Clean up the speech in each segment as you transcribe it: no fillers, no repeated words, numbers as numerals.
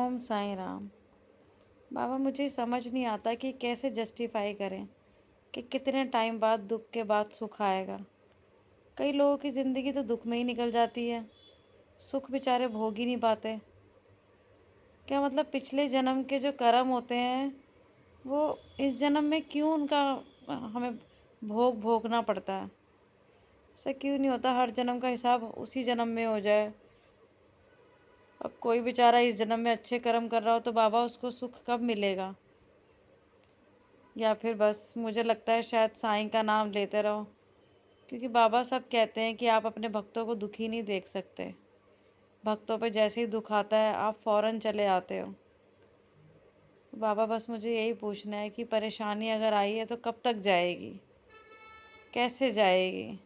ओम साईं राम। बाबा मुझे समझ नहीं आता कि कैसे जस्टिफाई करें कि कितने टाइम बाद दुख के बाद सुख आएगा। कई लोगों की ज़िंदगी तो दुख में ही निकल जाती है, सुख बेचारे भोग ही नहीं पाते। क्या मतलब पिछले जन्म के जो कर्म होते हैं वो इस जन्म में क्यों उनका हमें भोग भोगना पड़ता है? ऐसा क्यों नहीं होता हर जन्म का हिसाब उसी जन्म में हो जाए? अब कोई बेचारा इस जन्म में अच्छे कर्म कर रहा हो तो बाबा उसको सुख कब मिलेगा? या फिर बस मुझे लगता है शायद साईं का नाम लेते रहो, क्योंकि बाबा सब कहते हैं कि आप अपने भक्तों को दुखी नहीं देख सकते। भक्तों पे जैसे ही दुख आता है आप फ़ौरन चले आते हो। बाबा बस मुझे यही पूछना है कि परेशानी अगर आई है तो कब तक जाएगी, कैसे जाएगी?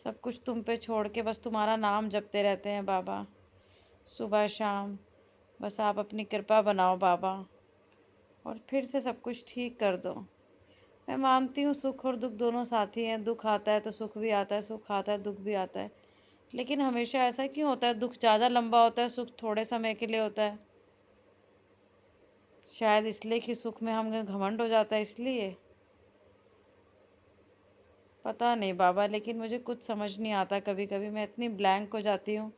सब कुछ तुम पे छोड़ के बस तुम्हारा नाम जपते रहते हैं बाबा, सुबह शाम। बस आप अपनी कृपा बनाओ बाबा, और फिर से सब कुछ ठीक कर दो। मैं मानती हूँ सुख और दुख दोनों साथी हैं, दुख आता है तो सुख भी आता है, सुख आता है दुख भी आता है। लेकिन हमेशा ऐसा क्यों होता है? दुख ज़्यादा लंबा होता है, सुख थोड़े समय के लिए होता है। शायद इसलिए कि सुख में हम घमंड हो जाता है, इसलिए। पता नहीं बाबा, लेकिन मुझे कुछ समझ नहीं आता। कभी कभी मैं इतनी ब्लैंक हो जाती हूँ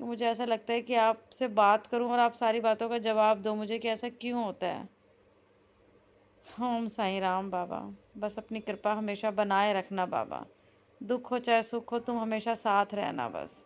कि मुझे ऐसा लगता है कि आपसे बात करूँ और आप सारी बातों का जवाब दो मुझे कि ऐसा क्यों होता है। ओम साईं राम बाबा। बस अपनी कृपा हमेशा बनाए रखना बाबा। दुख हो चाहे सुख हो, तुम हमेशा साथ रहना बस।